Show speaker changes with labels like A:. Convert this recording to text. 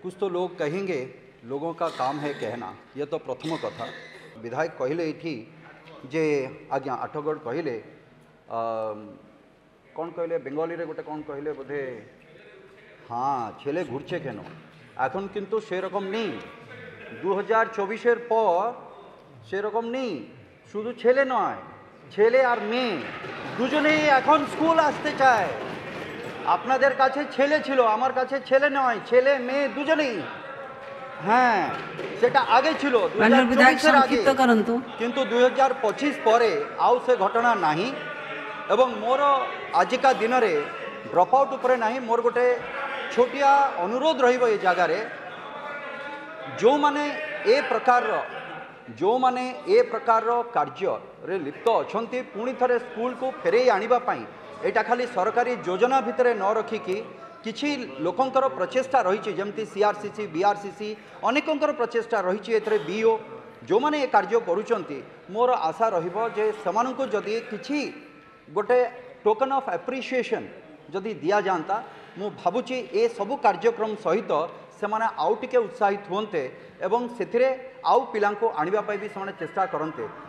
A: कुछ तो लोग कहेंगे, लोगों का काम है कहना, ये तो प्रथम कथा। विधायक कहले ये जे आज्ञा आठगढ़ कहले कौन कहले बेंगली रे गोटे कौन कहले बोधे हाँ छेले घुरছে কেন এখন কিন্তু সেরকম নেই 2024 পর সেরকম নেই শুধু ছেলে নয় ছেলে আর মেয়ে দুজনেই এখন স্কুল আসতে চায় আপনাদের কাছে ছেলে ছিল আমার কাছে ছেলে নয় ছেলে মেয়ে দুজনেই হ্যাঁ সেটা আগে ছিল 2024 এর আগে কিন্তু 2025 পরে আউ সে ঘটনা নাহি এবং মোর আজিকা দিনরে ড্রপ আউট উপরে নাহি মোর গোটে छोटिया अनुरोध रहिबो ए जगार जो माने ए प्रकार कार्य रे लिप्त अछंती पुणी थरे स्कूल को फेरे आनिबा पई एटा खाली सरकारी योजना भितरे न रखिकी किछि लोकंकर प्रचेष्टा रही जमती सीआरसीसी बीआरसीसी अनेकंकर प्रचेष्टा रही एथरे बीओ जो माने ए कार्य करूचंती मोर आशा रहिबो जे समानंको जदी किछि गोटे टोकन ऑफ एप्रिसिएशन जदि दिया जाता मु भावुची ए सबु कार्यक्रम सहित से माने आउ टिके उत्साहित होते एवं से आउ पिलांको आनिबा पई भी से चेष्टा करते।